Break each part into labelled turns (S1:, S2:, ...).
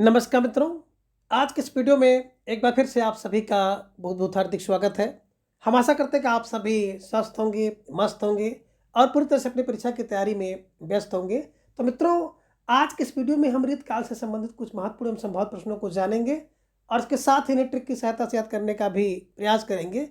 S1: नमस्कार मित्रों। आज के इस वीडियो में एक बार फिर से आप सभी का बहुत बहुत हार्दिक स्वागत है। हम आशा करते हैं कि आप सभी स्वस्थ होंगे, मस्त होंगे और पूरी तरह से अपनी परीक्षा की तैयारी में व्यस्त होंगे। तो मित्रों, आज के इस वीडियो में हम ऋतकाल से संबंधित कुछ महत्वपूर्ण एवं संभावित प्रश्नों को जानेंगे और इसके साथ ही इन्हें ट्रिक की सहायता से याद करने का भी प्रयास करेंगे।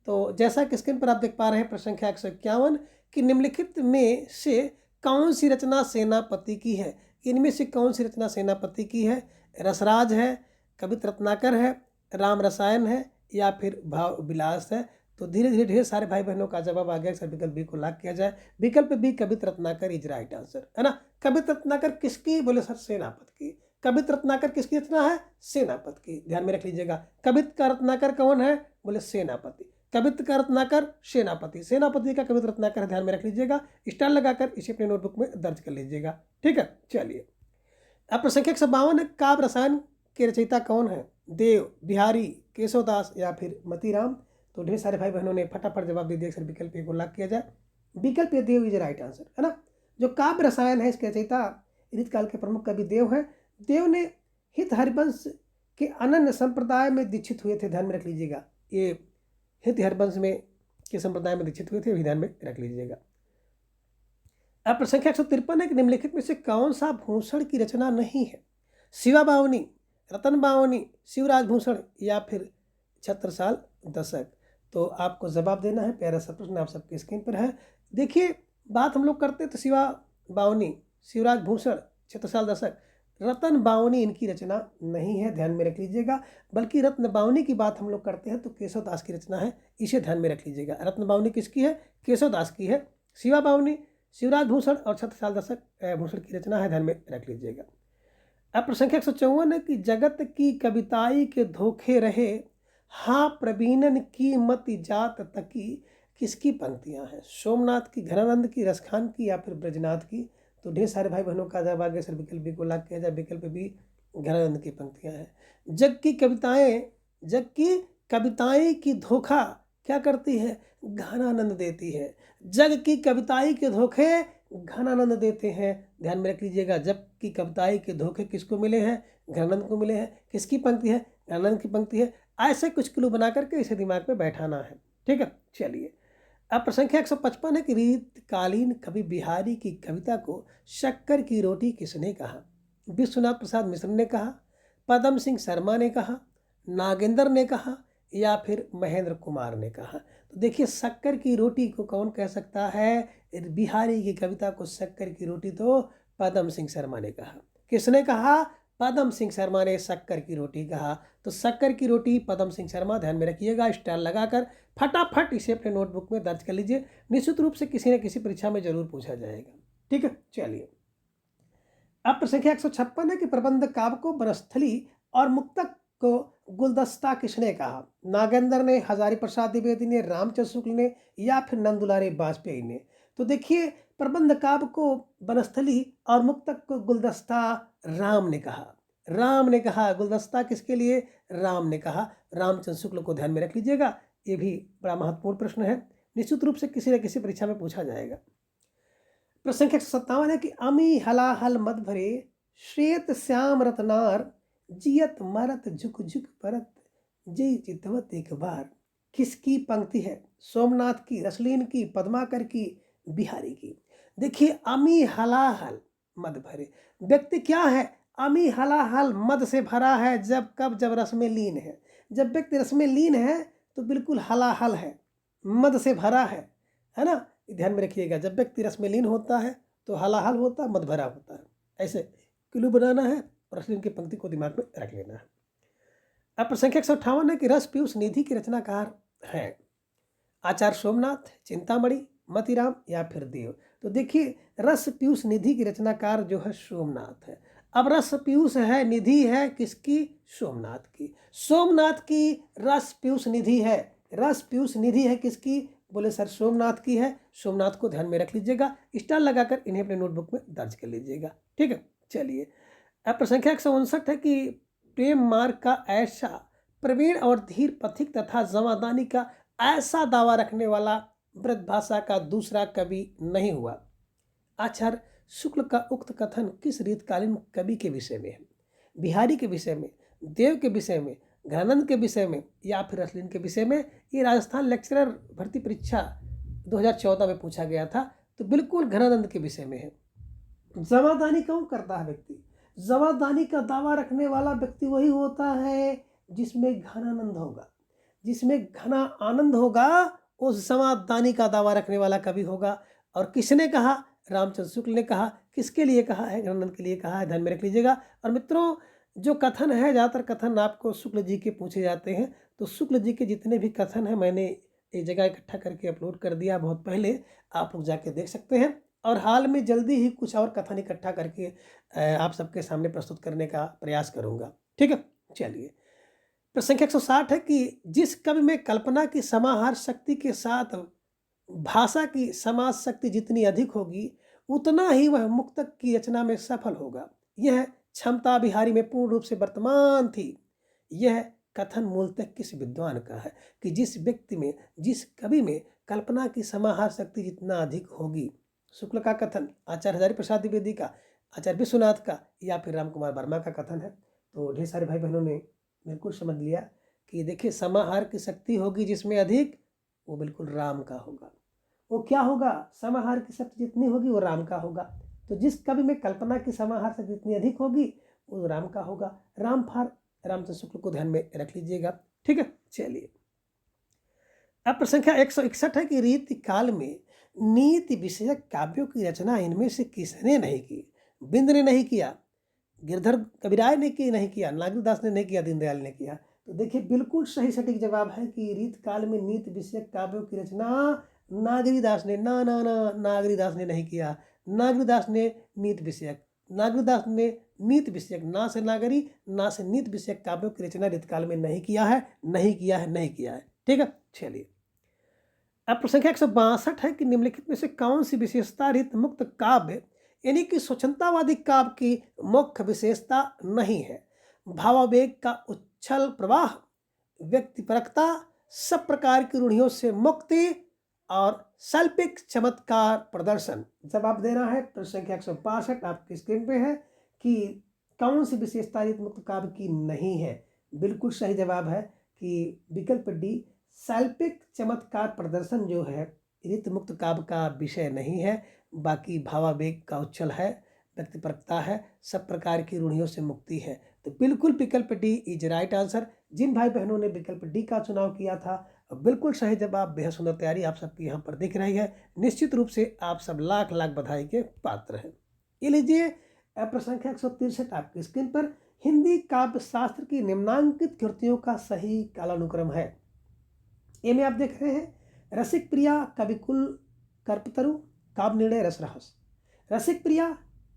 S1: तो जैसा कि स्क्रीन पर आप देख पा रहे हैं, प्रश्न संख्या 151 कि निम्नलिखित में से कौन सी रचना सेनापति की है। इनमें से कौन सी रचना सेनापति की है? रसराज है, कवित रत्नाकर है, राम रसायन है या फिर भाव विलास है। तो धीरे धीरे ढेर सारे भाई बहनों का जवाब आ गया। सर विकल्प बी को लॉक किया जाए। विकल्प B Kavitt Ratnakar is right answer, है ना। कवित रत्नाकर किसकी? बोले सर सेनापत की। कवित रत्नाकर किसकी रचना है? सेनापत की। ध्यान में रख लीजिएगा। कवित का रत्नाकर कौन है? बोले सेनापति। कवित का रत्नाकर सेनापति, सेनापति का कवित रत्नाकर, ध्यान में रख लीजिएगा। स्टार लगाकर इसे अपने नोटबुक में दर्ज कर लीजिएगा। ठीक है, चलिए। अब प्रश्न संख्या 152 है, काव्य रसायन के रचयिता कौन है? देव, बिहारी, केशवदास या फिर मतीराम। तो ढेर सारे भाई बहनों ने फटाफट जवाब दे दिया। सर विकल्प ए को लॉक किया जाए। विकल्प ए देव इज राइट आंसर, है ना। जो काव्य रसायन है इसके रचयिता ऋतकाल के प्रमुख कवि देव है। देव ने हित हरिवंश के अनन्य संप्रदाय में दीक्षित हुए थे। ध्यान में रख लीजिएगा। ये हित हरिवंश में के संप्रदाय में दीक्षित हुए थे, भी ध्यान में रख लीजिएगा। अब प्रश्न संख्या 153 है कि निम्नलिखित में से कौन सा भूषण की रचना नहीं है? शिवा बावनी, रतन बावनी, शिवराज भूषण या फिर छत्रसाल दशक। तो आपको जवाब देना है। प्यारा सा प्रश्न आप सबके स्क्रीन पर है। देखिए, बात हम लोग करते तो शिवा बावनी, शिवराज भूषण, छत्रसाल दशक, रतन बावनी इनकी रचना नहीं है, ध्यान में रख लीजिएगा। बल्कि रत्न बावनी की बात हम लोग करते हैं तो केशवदास की रचना है, इसे ध्यान में रख लीजिएगा। रत्न बावनी किसकी है? केशवदास की है। शिवा बावनी, शिवराज भूषण और छत्रसाल दशक भूषण की रचना है, ध्यान में रख लीजिएगा। अब प्रश्न संख्या 154 है कि जगत की कविताई के धोखे रहे, हाँ प्रवीणन की मति जात तकी, किसकी पंक्तियां हैं? सोमनाथ की, घनानंद की, रसखान की या फिर ब्रजनाथ की। तो ढेर सारे भाई बहनों का जवाब आ गया। सर विकल्प बी को लॉक किया जाए। विकल्प बी घनानंद की पंक्तियां हैं। जग की कविताएं की धोखा क्या करती है? घनानंद देती है। जग की कविताई के धोखे घनानंद देते हैं, ध्यान में रख लीजिएगा। जग की कविताई के धोखे किसको मिले हैं? घनानंद को मिले हैं। किसकी पंक्ति है? घनानंद की पंक्ति है। ऐसे कुछ क्लू बना करके इसे दिमाग में बैठाना है। ठीक है, चलिए। अब प्रश्न संख्या 155 है कि रीतकालीन कवि बिहारी की कविता को शक्कर की रोटी किसने कहा? विश्वनाथ प्रसाद मिश्र ने कहा, पदम सिंह शर्मा ने कहा, नागेंद्र ने कहा या फिर महेंद्र कुमार ने कहा। तो देखिए, शक्कर की रोटी को कौन कह सकता है? बिहारी की कविता को शक्कर की रोटी तो पदम सिंह शर्मा ने कहा। किसने कहा? पदम सिंह शर्मा ने शक्कर की रोटी कहा। तो शक्कर की रोटी पदम सिंह शर्मा, ध्यान में रखिएगा। स्टार लगाकर फटाफट इसे अपने नोटबुक में दर्ज कर लीजिए। निश्चित रूप से किसी न किसी परीक्षा में जरूर पूछा जाएगा। ठीक है, चलिए। अब प्रश्न संख्या 156 है कि प्रबंध काव्य को वनस्थली और मुक्तक को गुलदस्ता किसने कहा? नागेंद्र ने, हजारी प्रसाद द्विवेदी ने, रामचंद्र शुक्ल ने या फिर नंदुलारे वाजपेयी ने। तो देखिए, प्रबंध काव्य को वनस्थली और मुक्तक को गुलदस्ता राम ने कहा। राम ने कहा। गुलदस्ता किसके लिए? राम ने कहा। रामचंद्र शुक्ल को ध्यान में रख लीजिएगा। ये भी बड़ा महत्वपूर्ण प्रश्न है, निश्चित रूप से किसी न किसी परीक्षा में पूछा जाएगा। प्रश्न संख्या 157 है कि अमी हलाहल मद भरे, श्वेत श्याम रतनार, जियत मरत झुक झुक परत, जय चितवत एक बार। किसकी पंक्ति है? सोमनाथ की, रसलीन की, पद्माकर की, बिहारी की। देखिए, अमी हलाहल मद भरे, व्यक्ति क्या है? अमी हलाहल मद से भरा है। जब कब? जब रस में लीन है। जब व्यक्ति रस में लीन है तो बिल्कुल हलाहल है, मद से भरा है ना। ध्यान में रखिएगा, जब व्यक्ति रस में लीन होता है तो हलाहल होता है, मद भरा होता है। ऐसे क्लू बनाना है और रसलीन की पंक्ति को दिमाग में रख लेना है। अब प्रश्न संख्या 158 है कि रस पीयूष निधि के रचनाकार हैं आचार्य सोमनाथ, चिंतामणि, मतीराम या फिर देव। तो देखिए, रस पीयूष निधि की रचनाकार जो है सोमनाथ है। अब रस पीयूष है, निधि है किसकी? सोमनाथ की। सोमनाथ की रस पीयूष निधि है। रस पीयूष निधि है किसकी? बोले सर सोमनाथ की है। सोमनाथ को ध्यान में रख लीजिएगा। स्टार लगाकर इन्हें अपने नोटबुक में दर्ज कर लीजिएगा। ठीक है, चलिए। अब प्रश्न संख्या 159 है कि प्रेम मार्ग का ऐसा प्रवीण और धीर पथिक तथा जमादानी का ऐसा दावा रखने वाला ब्रजभाषा का दूसरा कवि नहीं हुआ। आचार्य शुक्ल का उक्त कथन किस रीतकालीन कवि के विषय में है? बिहारी के विषय में, देव के विषय में, घनानंद के विषय में या फिर अश्लीन के विषय में, ये राजस्थान लेक्चरर भर्ती परीक्षा 2014 में पूछा गया था। तो बिल्कुल घनानंद के विषय में है। जमादानी क्यों करता है व्यक्ति? जमादानी का दावा रखने वाला व्यक्ति वही होता है जिसमें घनानंद होगा, जिसमें घना आनंद होगा, उस जमादानी का दावा रखने वाला कभी होगा। और किसने कहा? रामचंद्र शुक्ल ने कहा। किसके लिए कहा है? घनानंद के लिए कहा है, ध्यान में रख लीजिएगा। और मित्रों, जो कथन है, ज़्यादातर कथन आपको शुक्ल जी के पूछे जाते हैं। तो शुक्ल जी के जितने भी कथन हैं मैंने एक जगह इकट्ठा करके अपलोड कर दिया बहुत पहले, आप लोग जाके देख सकते हैं। और हाल में जल्दी ही कुछ और कथन इकट्ठा करके आप सबके सामने प्रस्तुत करने का प्रयास करूंगा। ठीक है, चलिए। प्रश्न संख्या 160 है कि जिस कवि में कल्पना की समाहार शक्ति के साथ भाषा की समाज शक्ति जितनी अधिक होगी, उतना ही वह मुक्तक की रचना में सफल होगा। यह क्षमता बिहारी में पूर्ण रूप से वर्तमान थी। यह कथन मूलतः किस विद्वान का है कि जिस व्यक्ति में, जिस कवि में कल्पना की समाहार शक्ति जितना अधिक होगी? शुक्ल का कथन, आचार्य हजारी प्रसाद द्विवेदी का, आचार्य विश्वनाथ का, या फिर राम कुमार वर्मा का कथन है। तो ढेर सारे भाई बहनों ने बिल्कुल समझ लिया कि देखिए, समाहार की शक्ति होगी जिसमें अधिक, वो बिल्कुल राम का होगा। वो क्या होगा? समाहार की शक्ति जितनी होगी वो राम का होगा। तो जिस कवि में कल्पना की समाहार शक्ति जितनी अधिक होगी वो राम का होगा। रामचंद्र शुक्ल को ध्यान में रख लीजिएगा। ठीक है, चलिए। अब प्रश्न संख्या 161 है कि रीति काल में नीति विषयक काव्यों की रचना इनमें से किसने नहीं की? बिंद ने नहीं किया, गिरधर कविराय ने की नहीं किया, नागरीदास ने नहीं किया, दीनदयाल ने किया। तो देखिए, बिल्कुल सही सटीक जवाब है कि रीत काल में नीति विषयक काव्यों की रचना नागरीदास ने नागरीदास ने नहीं किया। नागरीदास ने नीति विषयक, नागरीदास ने नीति विषयक, ना से नागरी ना से नीति विषयक काव्यों की रचना रीतकाल में नहीं किया है। ठीक है, चलिए। अब प्रश्न संख्या 162 है कि निम्नलिखित में से कौन सी विशेषता रीत मुक्त काव्य यानी कि स्वच्छंदतावादी काव्य की मुख्य विशेषता नहीं है? भावावेग का उच्छल प्रवाह, व्यक्तिपरकता, सब प्रकार की रूढ़ियों से मुक्ति और शैल्पिक चमत्कार प्रदर्शन। जवाब देना है। प्रश्न संख्या 162 आपकी स्क्रीन पे है कि कौन सी विशेषता रीत मुक्त काव्य की नहीं है? बिल्कुल सही जवाब है कि विकल्प डी, शैल्पिक चमत्कार प्रदर्शन जो है रीत मुक्त काव्य का विषय नहीं है। बाकी भावावेग का उच्छल है, व्यक्तिपरकता है, सब प्रकार की रूढ़ियों से मुक्ति है। तो बिल्कुल विकल्प डी इज राइट आंसर। जिन भाई बहनों ने विकल्प डी का चुनाव किया था, बिल्कुल सही जवाब, बेहद सुंदर तैयारी आप सबकी यहाँ पर दिख रही है। निश्चित रूप से आप सब लाख लाख बधाई के पात्र हैं। ये लीजिए प्रश्न संख्या 163 आपकी स्क्रीन पर, हिंदी काव्य शास्त्र की निम्नांकित कृतियों का सही कालानुक्रम है। ये में आप देख रहे हैं, रसिक प्रिया, कविकुल कल्पतरु, काव्य निर्णय, रसरहस। रसिक प्रिया,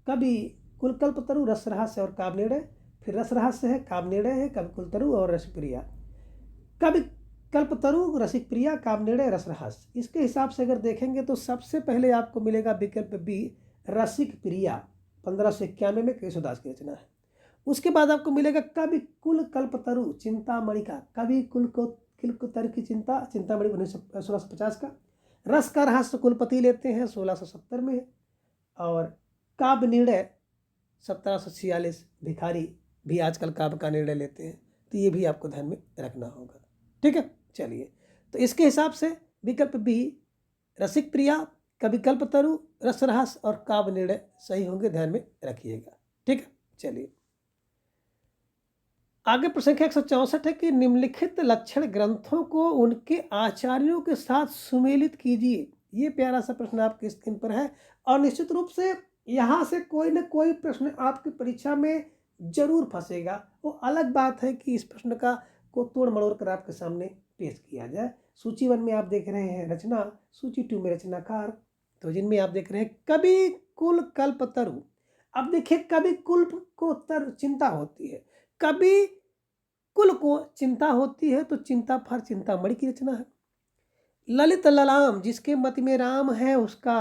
S1: कवि कुल कल्पतरु, रसरहस्य और काव्य निर्णय। फिर रसरहस्य है, काव्य निर्णय है, कविकुल तरु और रसिक प्रिया। कवि कल्पतरु, रसिक प्रिया, काव्य निर्णय, रसरहस्य। इसके हिसाब से अगर देखेंगे तो सबसे पहले आपको मिलेगा विकल्प बी, रसिक प्रिया, 1591 में केशवदास की रचना है। उसके बाद आपको मिलेगा कवि कुल कल्पतरु, चिंतामणि का, कवि कुल तर की चिंतामणि 1650 का। रस का रहस्य कुलपति लेते हैं, 1670 में है। और काव्य निर्णय 1746, भिखारी भी आजकल काव्य का निर्णय लेते हैं। तो ये भी आपको ध्यान में रखना होगा। ठीक है, चलिए। तो इसके हिसाब से विकल्प बी, रसिक प्रिया, कवि कल्पतरु, रसरहस और काव्य निर्णय सही होंगे, ध्यान में रखिएगा। ठीक है, चलिए आगे। प्रश्न संख्या 164 है कि निम्नलिखित लक्षण ग्रंथों को उनके आचार्यों के साथ सुमेलित कीजिए। ये प्यारा सा प्रश्न आपकी स्क्रीन पर है और निश्चित रूप से यहाँ से कोई ना कोई प्रश्न आपकी परीक्षा में जरूर फंसेगा। वो अलग बात है कि इस प्रश्न का को तोड़ मरोड़ कर आपके सामने पेश किया जाए। सूची 1 में आप देख रहे हैं रचना, सूची 2 में रचनाकार। तो जिनमें आप देख रहे हैं कवि कुल कल्पतरु। अब देखिए, कवि कुल को तर चिंता होती है, कवि कुल को चिंता होती है, तो चिंता फर चिंतामणि की रचना है। ललित ललाम, जिसके मत में राम है उसका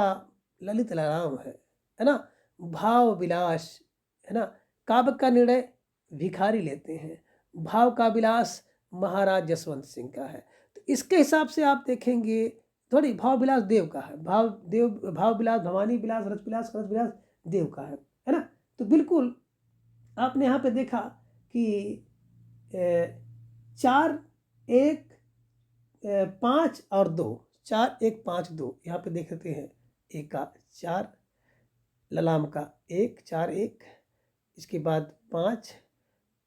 S1: ललित ललाम है ना। भाव विलास है ना, काव्य का निर्णय भिखारी लेते हैं। भाव का विलास महाराज जसवंत सिंह का है। तो इसके हिसाब से आप देखेंगे, थोड़ी भाव विलास देव का है, भाव विलास, भवानी विलास, रस विलास देव का है ना। तो बिल्कुल आपने यहाँ पे देखा कि 4 1 5 और 2, 4 1 5 2, यहाँ पे देख लेते हैं। एक का 4, ललाम का 1 4 1, इसके बाद 5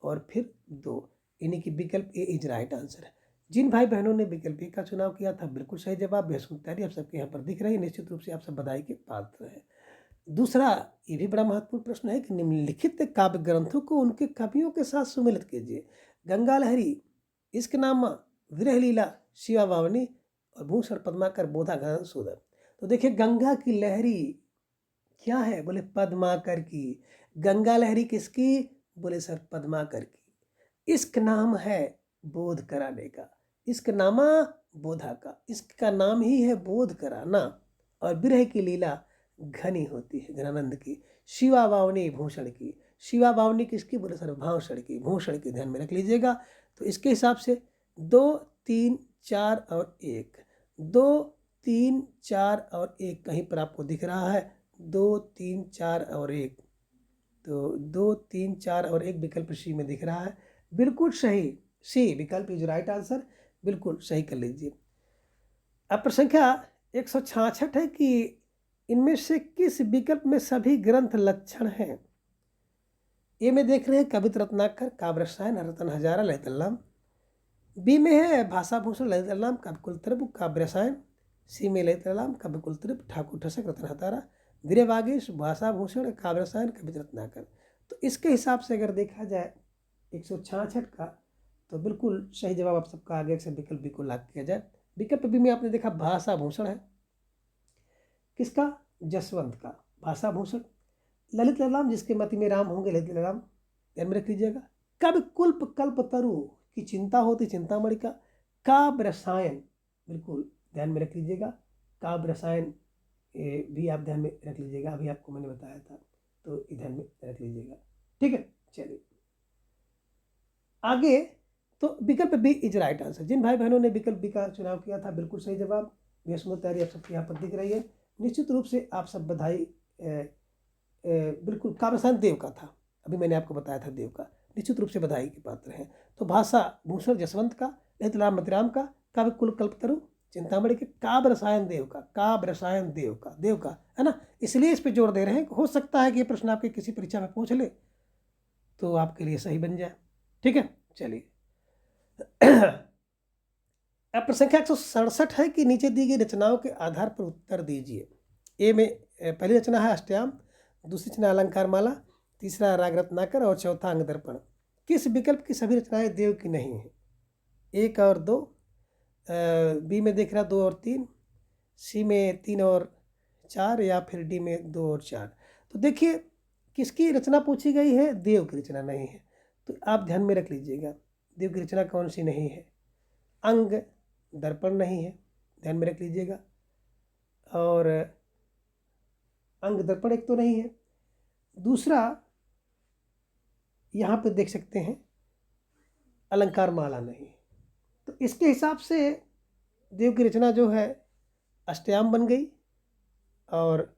S1: और फिर 2, यानी कि विकल्प ए इज राइट आंसर है। जिन भाई बहनों ने विकल्प ए का चुनाव किया था बिल्कुल सही जवाब। बेहद तैयारी आप सबके यहाँ पर दिख रही है, निश्चित रूप से आप सब बधाई के पात्र हैं। दूसरा, ये भी बड़ा महत्वपूर्ण प्रश्न है कि निम्नलिखित काव्य ग्रंथों को उनके कवियों के साथ सुमेलित कीजिए। गंगा लहरी, इश्कनामा, विरह लीला, शिवा बावनी और भूषण पद्माकर, बोधा गगन सुंदर। तो देखिए, गंगा की लहरी क्या है? बोले पद्माकर की। गंगा लहरी किसकी? बोले सर पद्माकर की। इश्क नाम है बोध कराने का, इश्क नामा बोधा का, इश्क का नाम ही है बोध कराना। और विरह की लीला घनी होती है, घनानंद की। शिवा बावनी भूषण की, शिवा बावनी किसकी? बोले सर भाषण की, भूषण की, ध्यान में रख लीजिएगा। तो इसके हिसाब से 2 3 4 और 1, 2 3 4 और 1 कहीं पर आपको दिख रहा है 2 3 4 और 1, तो 2 3 4 और 1 विकल्प सी में दिख रहा है। बिल्कुल सही, सी विकल्प इज राइट आंसर, बिल्कुल सही कर लीजिए। अब प्रश्न संख्या 166 है कि इनमें से किस विकल्प में सभी ग्रंथ लक्षण हैं? ए में देख रहे हैं कवित रत्नाकर, काव्य रसायन, रतन हजारा, ललित ललाम। बी में है भाषा भूषण, ललित ललाम, काव्य कुलत्रप, काव्य रसायन। सी में ललित ललाम, काव्य कुलत्रप, ठाकुर ठसक, रतन हतारा, वीर वागीश, भाषा भूषण, काव्य रसायन, कवित रत्नाकर। तो इसके हिसाब से अगर देखा जाए 166 का, तो बिल्कुल सही जवाब आप सबका आगे से विकल्प बी को लाग किया जाए। विकल्प बी में आपने देखा भाषा भूषण है, किसका? जसवंत का, भाषा भूषण। ललित ललाम, जिसके मति में राम होंगे, ललित ललाम, ध्यान में रख लीजिएगा। कवि कुल्प कल्प तरु की चिंता होती, चिंतामणि का। काव्य रसायन, बिल्कुल ध्यान में रख लीजिएगा, काव्य रसायन भी आप ध्यान में रख लीजिएगा, अभी आपको मैंने बताया था, तो ध्यान में रख लीजिएगा। ठीक है, चलिए आगे। तो विकल्प बी इज राइट आंसर। जिन भाई बहनों ने विकल्प बी का चुनाव किया था बिल्कुल सही जवाब। बेसुंदर तैयारी आप सबके यहाँ पर दिख रही है, निश्चित रूप से आप सब बधाई। बिल्कुल काव्य रसायन देव का था, अभी मैंने आपको बताया था देव का, निश्चित रूप से बधाई के पात्र हैं। तो भाषा भूषण जसवंत का, ललित ललाम मतिराम का, काव्य कुल कल्पतरु चिंतामणि के, काव्य रसायन देव का, काव्य रसायन देव का है ना, इसलिए इस पर जोर दे रहे हैं। हो सकता है कि ये प्रश्न आपके किसी परीक्षा में पूछ ले तो आपके लिए सही बन जाए। ठीक है, चलिए अब प्रश्न संख्या 167 है कि नीचे दी गई रचनाओं के आधार पर उत्तर दीजिए। ए में पहली रचना है अष्टयाम, दूसरी रचना अलंकार माला, तीसरा राग रत्नाकर और चौथा अंग दर्पण। किस विकल्प की सभी रचनाएं देव की नहीं है? 1 और 2, बी में देख रहा 2 और 3, सी में 3 और 4, या फिर डी में 2 और 4। तो देखिए किसकी रचना पूछी गई है? देव की रचना नहीं है। तो आप ध्यान में रख लीजिएगा देव की रचना कौन सी नहीं है। अंग दर्पण नहीं है, ध्यान में रख लीजिएगा, और अंग दर्पण एक तो नहीं है। दूसरा यहाँ पे देख सकते हैं अलंकार माला नहीं। तो इसके हिसाब से देव की रचना जो है अष्टयाम बन गई और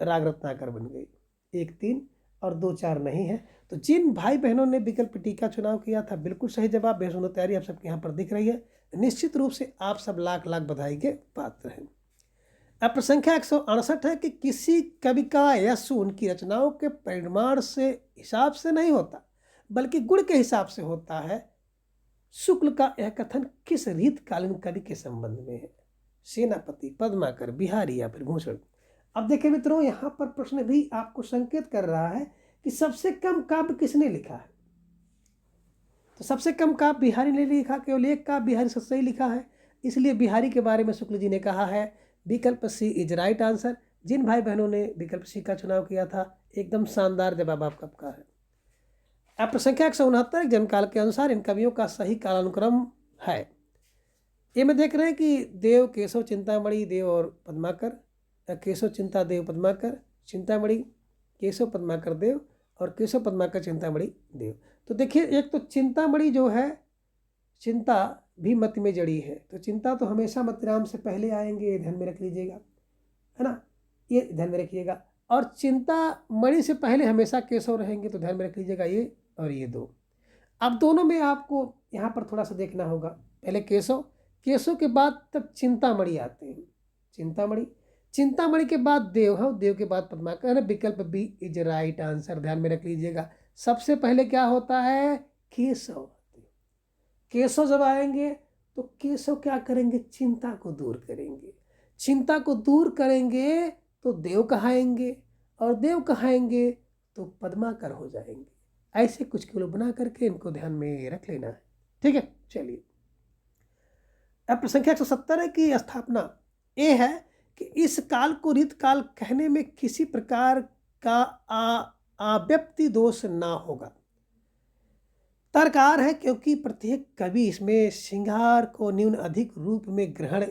S1: राग रत्नाकर बन गई। 1 3 और 2 4 नहीं है। तो जिन भाई बहनों ने विकल्प टी का चुनाव किया था बिल्कुल सही जवाब। बेसुंदर तैयारी आप सबके यहाँ पर दिख रही है, निश्चित रूप से आप सब लाख लाख बधाई के पात्र हैं। अब प्रश्न संख्या 168 है कि किसी कवि का यश उनकी रचनाओं के परिमाण से हिसाब से नहीं होता बल्कि गुण के हिसाब से होता है। शुक्ल का यह कथन किस रीतकालीन कवि के संबंध में है? सेनापति, पद्माकर, बिहारी या फिर भूषण। अब देखिए मित्रों, यहाँ पर प्रश्न भी आपको संकेत कर रहा है कि सबसे कम काव्य किसने लिखा है। तो सबसे कम काव्य बिहारी ने लिखा, केवल एक काव्य बिहारी से सही लिखा है, इसलिए बिहारी के बारे में शुक्ल जी ने कहा है विकल्प सी इज राइट आंसर। जिन भाई बहनों ने विकल्प सी का चुनाव किया था एकदम शानदार जवाब आपका है। अब प्रश्न संख्या 169 जन्मकाल के अनुसार इन कवियों का सही कालानुक्रम है। ये में देख रहे हैं कि देव, केशव, चिंतामणि, देव और पद्माकर, केशव, चिंता, देव, पद्माकर, चिंतामणि, केशव, पद्माकर, देव, और केशव, पद्माकर, चिंतामणि, देव। तो देखिए एक तो चिंतामणि जो है, चिंता भी मत में जड़ी है, तो चिंता तो हमेशा मतिराम से पहले आएंगे, ध्यान में रख लीजिएगा, है ना, ये ध्यान में रखिएगा। और चिंतामणि से पहले हमेशा केशव रहेंगे, तो ध्यान में रख लीजिएगा ये और ये दो। अब दोनों में आपको यहाँ पर थोड़ा सा देखना होगा, पहले केशव, केशव के बाद तब चिंतामणि आते हैं, चिंतामणि, चिंतामणि के बाद देव है, देव के बाद पद्माकर है। विकल्प बी इज राइट आंसर, ध्यान में रख लीजिएगा। सबसे पहले क्या होता है, केशव। केशव जब आएंगे तो केशव क्या करेंगे, चिंता को दूर करेंगे, चिंता को दूर करेंगे तो देव कहाएंगे, और देव कहाएंगे तो पद्माकर हो जाएंगे। ऐसे कुछ क्लू बना करके इनको ध्यान में रख लेना है, ठीक है। चलिए, अब प्रश्न संख्या 170 की स्थापना ये है कि इस काल को ऋत काल कहने में किसी प्रकार का अव्यक्ति दोष ना होगा। तरकार है क्योंकि प्रत्येक कवि इसमें श्रृंगार को न्यून अधिक रूप में ग्रहण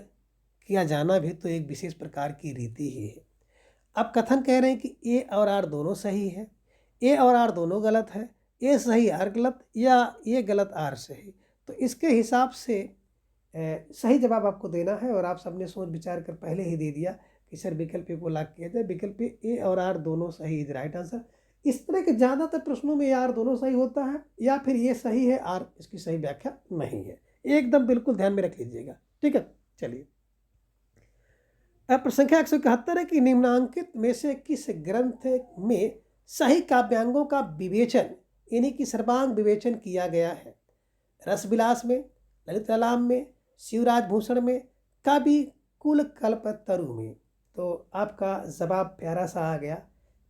S1: किया जाना भी तो एक विशेष प्रकार की रीति ही है। अब कथन कह रहे हैं कि ए और आर दोनों सही है, ए और आर दोनों गलत है, ए सही आर गलत, या ये गलत आर सही। तो इसके हिसाब से सही जवाब आपको देना है, और आप सबने सोच विचार कर पहले ही दे दिया कि सर विकल्प ए को लॉक किया जाए। विकल्प ए और आर दोनों सही इज राइट आंसर। इस तरह के ज़्यादातर प्रश्नों में आर दोनों सही होता है, या फिर ये सही है आर इसकी सही व्याख्या नहीं है, एकदम बिल्कुल ध्यान में रख लीजिएगा, ठीक है। चलिए, अब प्रश्न संख्या 171 है कि निम्नांकित में से किस ग्रंथ में सही काव्यांगों का विवेचन यानी कि सर्वांग विवेचन किया गया है। रसविलास में, ललित ललाम में, शिवराज भूषण में, कवि कुल कल्पतरु में। तो आपका जवाब प्यारा सा आ गया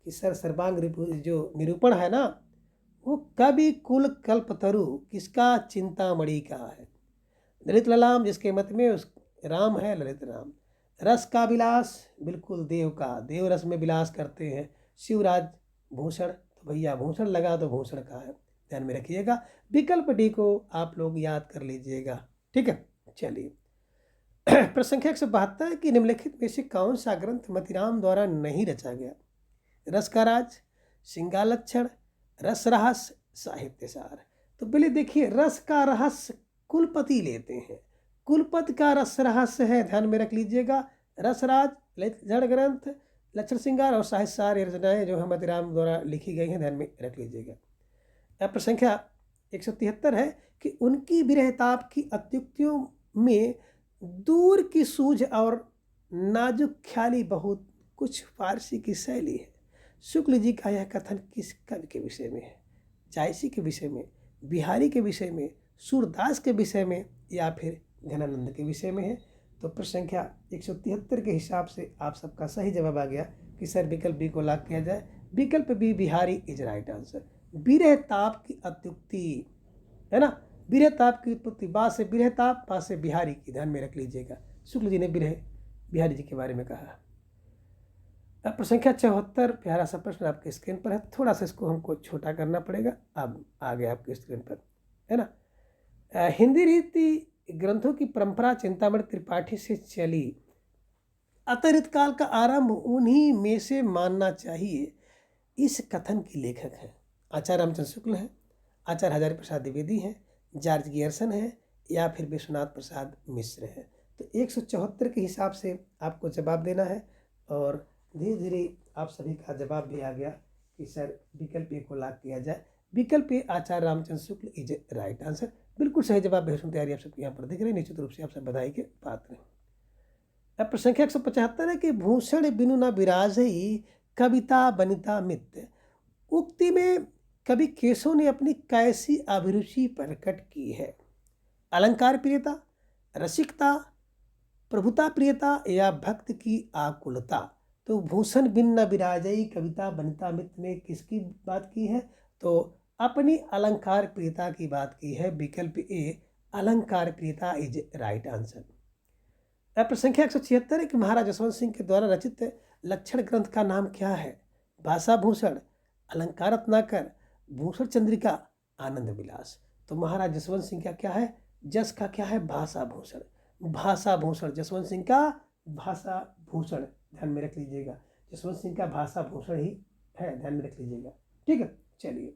S1: कि सर सर्वांग जो निरूपण है ना, वो कवि कुल कल्पतरु किसका, चिंतामणि का है। ललित ललाम जिसके मत में उस राम है, ललित राम। रस का विलास बिल्कुल देव का, देव रस में विलास करते हैं। शिवराज भूषण, तो भैया भूषण लगा तो भूषण का है, ध्यान में रखिएगा। विकल्प डी को आप लोग याद कर लीजिएगा, ठीक है। चलिए, प्रश्न संख्या 172 की निम्नलिखित में से कौन सा ग्रंथ मतीराम द्वारा नहीं रचा गया। रस का राज, सिंगालक्षण, रस रहस्य, साहित्य सार। तो पहले देखिए, रस का रहस्य कुलपति लेते हैं, कुलपति का रस रहस्य है, ध्यान में रख लीजिएगा। रसराज, जड़ ग्रंथ, लक्षण श्रृंगार और साहित्य सार ये रचनाएं जो है मतीराम द्वारा लिखी गई हैं, ध्यान में रख लीजिएगा। अब प्रश्न संख्या 173 है कि उनकी विरहताप की अत्युक्तियों में दूर की सूझ और नाजुक ख्याली बहुत कुछ फारसी की शैली है। शुक्ल जी का यह कथन किस कवि के विषय में है। जायसी के विषय में, बिहारी के विषय में, सूरदास के विषय में, या फिर घनानंद के विषय में है। तो प्रश्न संख्या 173 के हिसाब से आप सबका सही जवाब आ गया कि सर विकल्प बी को लॉक किया जाए। विकल्प B Bihari is right answer. विरह ताप की अत्युक्ति है ना, विरह ताप की उत्पत्ति, बा से विरह ताप, पा से बिहारी की, ध्यान में रख लीजिएगा। शुक्ल जी ने बिहारी जी के बारे में कहा। अब प्रश्न संख्या 74 प्यारा सा प्रश्न आपके स्क्रीन पर है, थोड़ा सा इसको हमको छोटा करना पड़ेगा। अब आ गया आपके स्क्रीन पर, है ना। हिंदी रीति ग्रंथों की परंपरा चिंतामणि त्रिपाठी से चली, अतः ऋतकाल का आरंभ उन्हीं में से मानना चाहिए। इस कथन की लेखक हैं आचार्य रामचंद्र शुक्ल हैं, आचार्य हजारी प्रसाद द्विवेदी हैं, जॉर्ज गियर्सन हैं, या फिर विश्वनाथ प्रसाद मिश्र हैं। तो 174 के हिसाब से आपको जवाब देना है, और धीरे धीरे आप सभी का जवाब भी आ गया कि सर विकल्प ए को लॉक किया जाए। विकल्प ए आचार्य Ramchandra Shukla is right answer, बिल्कुल सही जवाब। बेहद तैयारी आप सबके यहाँ पर दिख रही है, निश्चित रूप से आप सब बधाई के पात्र हैं। अब प्रश्न संख्या 175 है कि भूषण बिनु न विराजई कविता बनिता मित्य। उक्ति में कवि केशव ने अपनी कैसी अभिरुचि प्रकट की है। अलंकार प्रियता, रसिकता, प्रभुता प्रियता, या भक्त की आकुलता। तो भूषण बिन न विराजई कविता बनिता मित्य ने किसकी बात की है, तो अपनी अलंकार प्रियता की बात की है। विकल्प ए अलंकार प्रियता इज राइट आंसर। अब प्रश्न संख्या 176 है कि महाराज जसवंत सिंह के द्वारा रचित लक्षण ग्रंथ का नाम क्या है। भाषा भूषण, अलंकार रत्नाकर, भूषण चंद्रिका, आनंद विलास। तो महाराज जसवंत सिंह का क्या है, जस का क्या है, भाषा भूषण। भाषा भूषण जसवंत सिंह का भाषा भूषण, ध्यान में रख लीजिएगा। जसवंत सिंह का भाषा भूषण ही है, ध्यान में रख लीजिएगा, ठीक है। चलिए,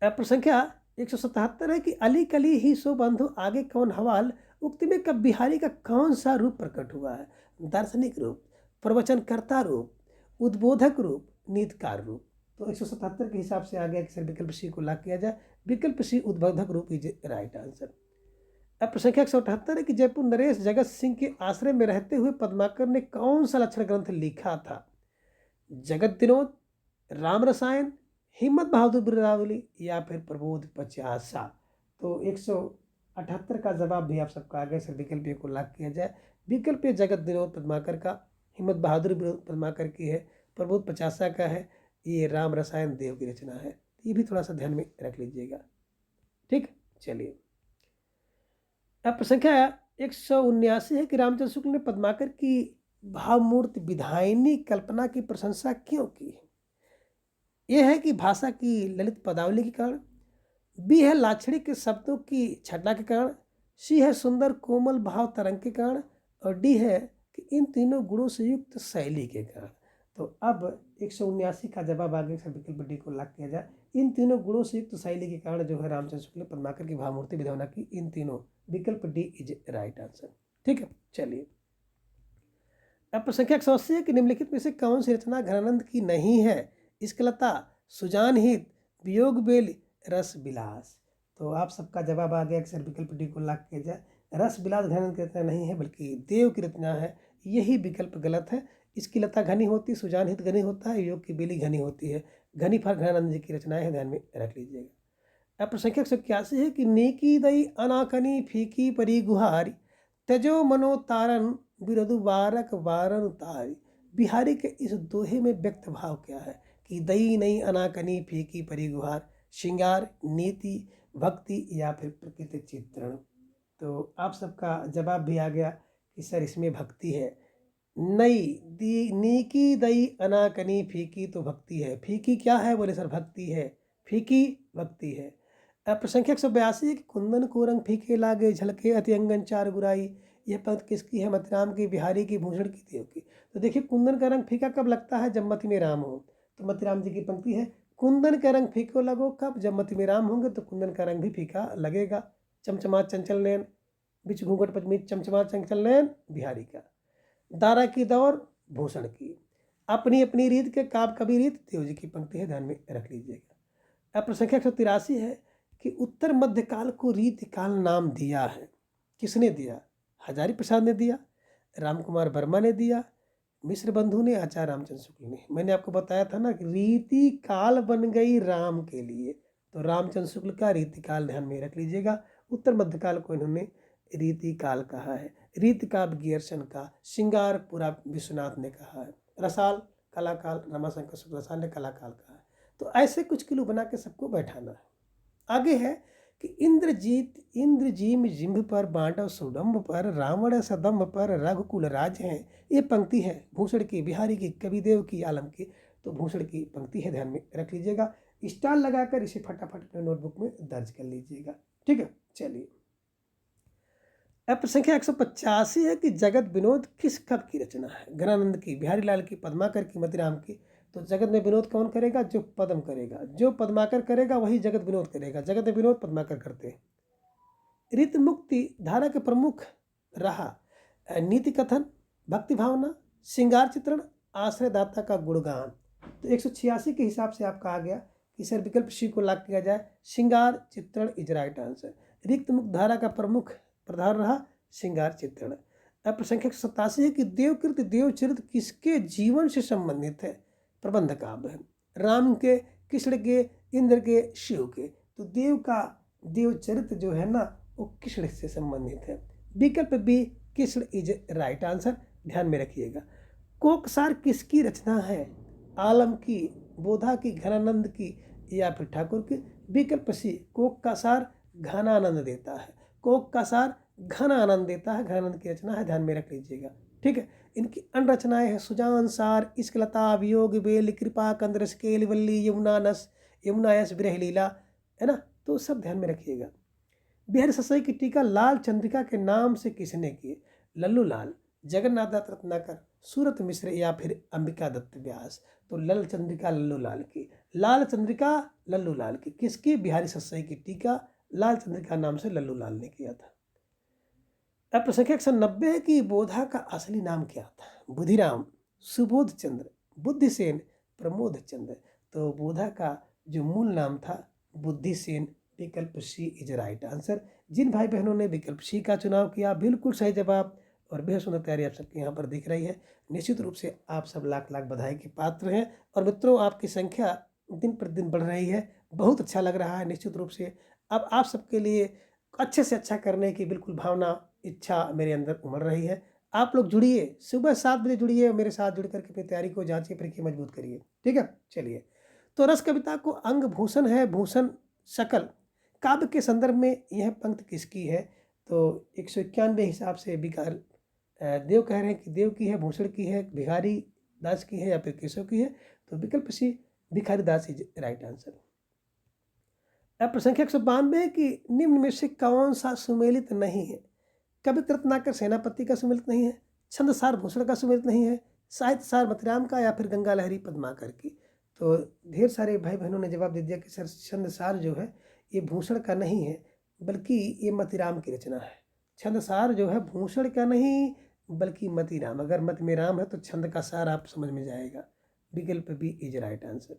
S1: प्रश्न संख्या 177 है कि अली कली ही सो बंधु आगे कौन हवाल। उक्ति में कब बिहारी का कौन सा रूप प्रकट हुआ है। दार्शनिक रूप, प्रवचनकर्ता रूप, उद्बोधक रूप, नीतकार रूप। तो 177 के हिसाब से आ गया कि सर विकल्प सी को लॉक किया जाए। विकल्प सी उद्बोधक रूप इज राइट आंसर। अब प्रश्न संख्या 178 है कि जयपुर नरेश जगत सिंह के आश्रय में रहते हुए पद्माकर ने कौन सा लक्षण ग्रंथ लिखा था? जगत विनोद, राम रसायन, हिम्मत बहादुर बिरदावली या फिर प्रबोध 50। तो 178 का जवाब भी आप सबका आ गया सर विकल्प ए को लॉक किया जाए। विकल्प ए जगत विनोद पद्माकर का, हिम्मत बहादुर पद्माकर की है, प्रबोध 50 का है, ये राम रसायन देव की रचना है। ये भी थोड़ा सा ध्यान में रख लीजिएगा। ठीक, चलिए अब संख्या 179 है कि रामचंद्र शुक्ल ने पद्माकर की भावमूर्ति विधायिनी कल्पना की प्रशंसा क्यों की? यह है कि भाषा की ललित पदावली के कारण, बी है लाक्षणिक शब्दों की छटा के कारण, सी है सुंदर कोमल भाव तरंग के कारण, और डी है कि इन तीनों गुणों से युक्त शैली के कारण। तो अब 179 का जवाब आ गया, विकल्प डी को लॉक किया जाए। इन तीनों गुणों से युक्त शैली के कारण जो है रामचंद्र शुक्ल ने पद्माकर की भावमूर्ति विधावना की, इन तीनों, विकल्प डी इज राइट आंसर। ठीक है, चलिए अब प्रश्न संख्या 180 है कि निम्नलिखित में से कौन सी रचना घनानंद की नहीं है? इस्कलता, सुजान हित, वियोग बेल, रस विलास। तो आप सबका जवाब आ गया कि सर विकल्प डी को लॉक किया जाए। रस विलास घनानंद की रचना नहीं है बल्कि देव की रचना है। यही विकल्प गलत है। इसकी लता घनी होती, सुजान हित घनी होता है, योग की बेली घनी होती है। घनी फल घनानंद जी की रचनाएं है, ध्यान में रख लीजिएगा। अब प्रश्न संख्या 181 है कि नेकी दई अनाकनी फीकी परी गुहारी, तेजो मनो तारन बिरधु बारक वारन उतारी। बिहारी के इस दोहे में व्यक्त भाव क्या है? कि दई नई अनाकनी फीकी परी गुहार, श्रृंगार, नीति, भक्ति या फिर प्रकृति चित्रण। तो आप सबका जवाब भी आ गया कि सर इसमें भक्ति है। नई दी नीकी दई अनाकनी फीकी, तो भक्ति है। फीकी क्या है? बोले सर भक्ति है, फीकी भक्ति है। अब संख्या 182 है कि कुंदन को रंग फीके लागे झलके अति अंगन चार गुराई। यह पंक्ति किसकी है? मतिराम की, बिहारी की, भूषण की, देव की। तो देखिए कुंदन का रंग फीका कब लगता है? जब मति में राम हो। तो मतिराम जी की पंक्ति है, कुंदन का रंग फीको लगो कब? जब मति में राम होंगे तो कुंदन का रंग भी फीका लगेगा। चमचमा चंचल नयन, बिच घूंघट पचमी चमचमा चंचल नयन, बिहारी का। दारा की दौर, भूषण की। अपनी अपनी रीत के काब कभी रीत, देव जी की पंक्ति है, ध्यान में रख लीजिएगा। अब संख्या 183 है कि उत्तर मध्यकाल को रीतिकाल नाम दिया है। किसने दिया? हजारी प्रसाद ने दिया, राम कुमार वर्मा ने दिया, मिश्र बंधु ने, आचार्य रामचंद्र शुक्ल ने। मैंने आपको बताया था ना कि रीति काल बन गई राम के लिए, तो रामचंद्र शुक्ल का रीतिकाल ध्यान में रख लीजिएगा। उत्तर मध्यकाल को इन्होंने रीतिकाल कहा है। रीतिकाल गियर्सन का, श्रृंगार पूरा विश्वनाथ ने कहा है, रसाल कलाकाल रमाशंकर शुक्ल रसाल ने कलाकाल कहा है। तो ऐसे कुछ किलो बना के सबको बैठाना है। आगे है कि इंद्रजीम जिम्भ पर बांडव सुडम्ब पर रावण सदम्ब पर रघुकुल राज हैं। ये पंक्ति है भूषण की, बिहारी की, कविदेव की, आलम की। तो भूषण की पंक्ति है, ध्यान में रख लीजिएगा। स्टार लगाकर इसे फटाफट अपने नोटबुक में दर्ज कर लीजिएगा। ठीक है, चलिए अब संख्या 185 है कि जगत विनोद किस कवि की रचना है? घनानंद की, बिहारी लाल की, पद्माकर की, मतिराम की। तो जगत में विनोद कौन करेगा? जो पद्म करेगा। जो पद्माकर करेगा वही जगत विनोद करेगा। जगत में विनोद पद्माकर करते हैं। रीत मुक्ति धारा के प्रमुख रहा नीति कथन, भक्ति भावना, श्रृंगार चित्रण, आश्रयदाता का गुणगान। तो 186 के हिसाब से आपका आ गया कि सर विकल्प सी को लॉक किया जाए। श्रृंगार चित्रण इज राइट आंसर। रिक्त मुक्त धारा का प्रमुख प्रधान रहा श्रृंगार चित्रण। अब संख्या 87 है कि देवकृत देवचरित किसके जीवन से संबंधित है? प्रबंध काव्य है। राम के, कृष्ण के, इंद्र के, शिव के। तो देव का देवचरित जो है ना वो कृष्ण से संबंधित है। विकल्प B Krishna is right answer, ध्यान में रखिएगा। कोकसार किसकी रचना है? आलम की, बोधा की, घनानंद की या फिर ठाकुर की। विकल्प सी कोक का सार घना आनंद देता है। कोक का सार घना आनंद देता है, घनानंद की रचना है, ध्यान में रख लीजिएगा। ठीक है, इनकी अन्य रचनाएं हैं सुजान सार, इस्कलता, वियोग बेल, कृपा कंद रसकेल, वल्ली, यमुना नस, यमुना यस, विरह लीला, है ना। तो सब ध्यान में रखिएगा। बिहारी ससाई की टीका लाल चंद्रिका के नाम से किसने की? लल्लू लाल, जगन्नाथ दत्त रत्नाकर, सूरत मिश्र या फिर अंबिका दत्त व्यास। तो लाल चंद्रिका लल्लू लाल की, लाल चंद्रिका लल्लू लाल की। किसकी? बिहारी ससाई की टीका लाल चंद्रिका नाम से लल्लू लाल ने किया था। अब संख्या 190 है कि बोधा का असली नाम क्या था? बुधिराम, सुबोध चंद्र, बुद्धिसेन प्रमोद चंद। तो बोधा का जो मूल नाम था बुद्धिसेन। विकल्प सी इज राइट आंसर। जिन भाई बहनों ने विकल्प सी का चुनाव किया बिल्कुल सही जवाब और बेहद सुंदर तैयारी आप सबके यहाँ पर दिख रही है। निश्चित रूप से आप सब लाख लाख बधाई के पात्र हैं। और मित्रों, आपकी संख्या दिन प्रतिदिन बढ़ रही है, बहुत अच्छा लग रहा है। निश्चित रूप से अब आप सबके लिए अच्छे से अच्छा करने की बिल्कुल भावना, इच्छा मेरे अंदर उमड़ रही है। आप लोग जुड़िए, सुबह 7 बजे जुड़िए, मेरे साथ जुड़ करके अपनी तैयारी को जांचिए, परीक्षा मजबूत करिए। ठीक है, चलिए। तो रस कविता को अंग भूषण है भूषण सकल, काव्य के संदर्भ में यह पंक्ति किसकी है? तो 191 हिसाब से बिकार देव कह रहे हैं कि देव की है, भूषण की है, भिखारी दास की है या फिर केशव की है। तो विकल्प सी भिखारी दास इज राइट आंसर। अब प्रसंख्या 192 कि निम्न में से कौन सा सुमेलित नहीं है? कवि रत्नाकर सेनापति का सुमेलित नहीं है, छंदसार भूषण का सुमेलित नहीं है, साहित्यसार मतिराम का या फिर गंगा लहरी पद्माकर की। तो ढेर सारे भाई बहनों ने जवाब दे दिया कि सर छंदसार जो है ये भूषण का नहीं है बल्कि ये मतिराम की रचना है। छंदसार जो है भूषण का नहीं बल्कि मतिराम। अगर मत में राम है तो छंद का सार आप समझ में जाएगा। विकल्प बी इज राइट आंसर।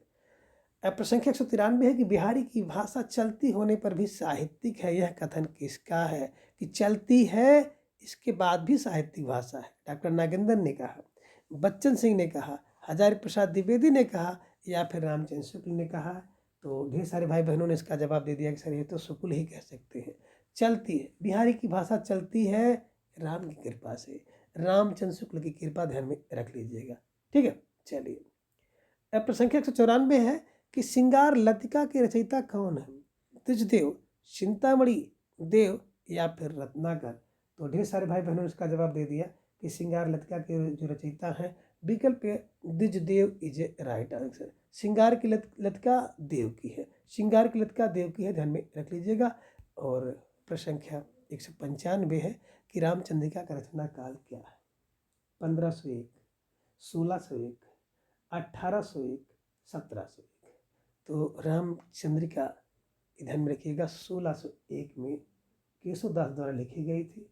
S1: अब प्रसंख्या 193 है कि बिहारी की भाषा चलती होने पर भी साहित्यिक है। यह कथन किसका है कि चलती है इसके बाद भी साहित्यिक भाषा है? डॉक्टर नागेंद्र ने कहा, बच्चन सिंह ने कहा, हजारी प्रसाद द्विवेदी ने कहा या फिर रामचंद्र शुक्ल ने कहा। तो ढेर सारे भाई बहनों ने इसका जवाब दे दिया कि सर ये तो शुक्ल ही कह सकते हैं। चलती है, बिहारी की भाषा चलती है राम की कृपा से। रामचंद्र शुक्ल की कृपा ध्यान में रख लीजिएगा। ठीक है, चलिए। अब प्रसंख्या 194 है कि श्रृंगार लतिका के रचयिता कौन है? तुझदेव, चिंतामणि देव या फिर रत्नाकर। तो ढेर सारे भाई बहनों ने इसका जवाब दे दिया कि श्रृंगार लतिका के जो रचयिता हैं विकल्प द्विजदेव इज राइट आंसर। श्रृंगार की लतिका देव की है, श्रृंगार की लतिका देव की है, ध्यान में रख लीजिएगा। और प्रसंख्या 195 है कि रामचंद्रिका का रचना काल क्या है? 1501, 1601, 1801, 1701। तो रामचंद्रिका ध्यान में रखिएगा 1601 में केशव दास द्वारा लिखी गई थी।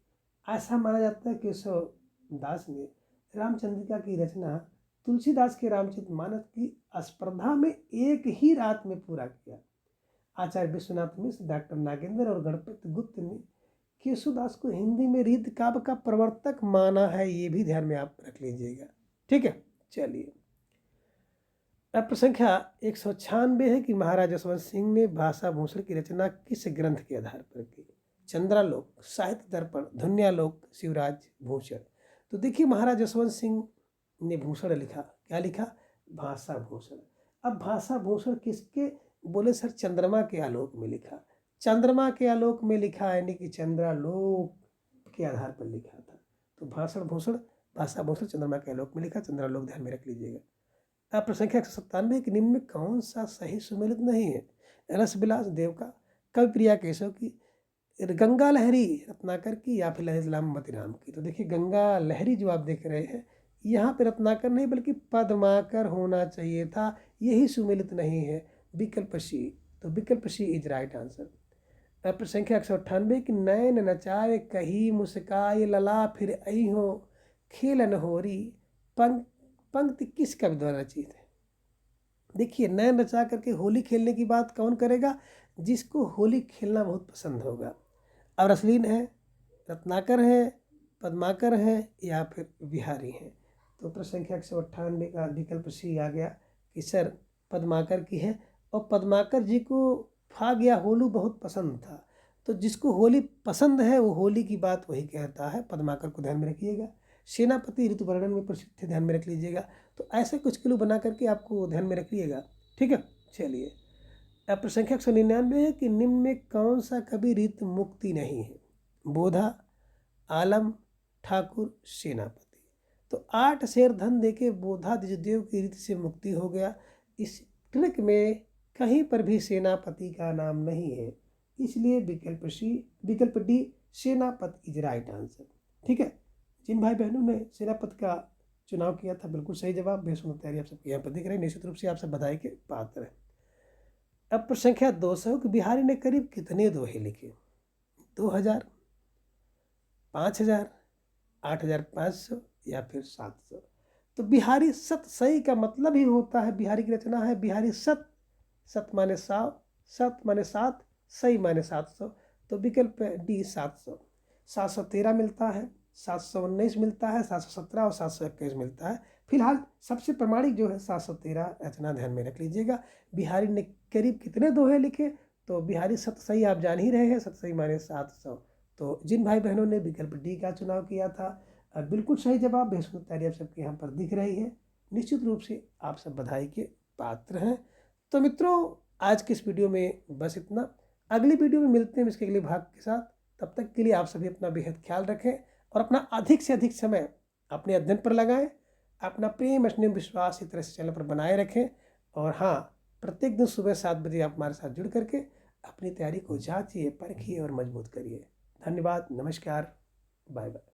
S1: ऐसा माना जाता है केशव दास ने रामचंद्रिका की रचना तुलसीदास के रामचरितमानस की स्पर्धा में एक ही रात में पूरा किया। आचार्य विश्वनाथ मिश्र, डॉक्टर नागेंद्र और गणपति गुप्त ने केशवदास को हिंदी में रीत काव्य का प्रवर्तक माना है। ये भी ध्यान में आप रख लीजिएगा। ठीक है, चलिए। अब प्रसंख्या 196 है कि महाराज जसवंत सिंह ने भाषा भूषण की रचना किस ग्रंथ के आधार पर की? चंद्रालोक, साहित्य दर्पण, धन्यालोक, शिवराज भूषण। तो देखिए, महाराज जसवंत सिंह ने भूषण लिखा। क्या लिखा? भाषा भूषण। अब भाषा भूषण किसके बोले? सर चंद्रमा के आलोक में लिखा। चंद्रमा के आलोक में लिखा यानी कि चंद्रालोक के आधार पर लिखा था। तो भाषा भूषण चंद्रमा के आलोक में लिखा। चंद्रालोक ध्यान में रख लीजिएगा। अब प्रसंख्या 197 के निम्न में कौन सा सही सुमेलित नहीं है? रसविलास देव का, कवि प्रिया केशव की, गंगा लहरी रत्नाकर की या फिर लहरीलाम मतिराम की। तो देखिए, गंगा लहरी जो आप देख रहे हैं यहाँ पे रत्नाकर नहीं बल्कि पद्माकर होना चाहिए था, यही सुमेलित नहीं है। विकल्प सी। तो विकल्प सी इज राइट आंसर। अब प्रसंख्या 198 की नैन नचाए कही मुस्काए लला फिर आई हो खेलन होरी पंक्ति किस कवि द्वारा रचित है? देखिए, नैन नचा करके होली खेलने की बात कौन करेगा? जिसको होली खेलना बहुत पसंद होगा। अब रसलीन है, रत्नाकर है, पद्माकर है या फिर बिहारी है। तो प्रसंख्या 198 का विकल्प सी आ गया कि सर पद्माकर की है। और पद्माकर जी को फाग या होली बहुत पसंद था। तो जिसको होली पसंद है वो होली की बात वही कहता है। पद्माकर को ध्यान में रखिएगा। सेनापति ऋतुवर्णन में प्रसिद्ध थे, ध्यान में रख लीजिएगा। तो ऐसे कुछ क्लू बना करके आपको ध्यान में रखिएगा। ठीक है, चलिए। अब प्रसंख्या 199 है कि निम्न में कौन सा कवि रीत मुक्ति नहीं है? बोधा, आलम, ठाकुर, सेनापति। तो 8 शेर धन देके बोधा द्विजदेव की रीत से मुक्ति हो गया। इस ट्रिक में कहीं पर भी सेनापति का नाम नहीं है, इसलिए विकल्प डी सेनापति इज राइट आंसर। ठीक है, जिन भाई बहनों ने सेनापति का चुनाव किया था बिल्कुल सही जवाब। बेसुध तैयारी आप सबके यहाँ पर दिख रही है। निश्चित रूप से आप सब बधाई के पात्र हैं। अब प्रसंख्या 200 कि बिहारी ने करीब कितने दोहे लिखे? 2000, 5000, 8500 या फिर 700। तो बिहारी सत सही का मतलब ही होता है, बिहारी की रचना है बिहारी सत। सत माने 100, सत माने 7, सही माने 700। तो विकल्प डी 700। 713 मिलता है, 719 मिलता है, 717 और 721 मिलता है। फिलहाल सबसे प्रमाणिक जो है 713 रचना ध्यान में रख लीजिएगा। बिहारी ने करीब कितने दोहे लिखे? तो बिहारी सत सही आप जान ही रहे हैं, सत सही माने 700। तो जिन भाई बहनों ने विकल्प डी का चुनाव किया था, बिल्कुल सही जवाब। बेहद तैयारी आप सबके यहाँ पर दिख रही है, निश्चित रूप से आप सब बधाई के पात्र हैं। तो मित्रों, आज के इस वीडियो में बस इतना। अगली वीडियो में मिलते हैं इसके अगले भाग के साथ। तब तक के लिए आप सभी अपना बेहद ख्याल रखें और अपना अधिक से अधिक समय अपने अध्ययन पर लगाएं। अपना प्रेम स्नेह विश्वास इस तरह से चैनल पर बनाए रखें। और हाँ, प्रत्येक दिन सुबह 7 बजे आप हमारे साथ जुड़ करके अपनी तैयारी को जांचिए, परखिए और मजबूत करिए। धन्यवाद, नमस्कार, बाय बाय।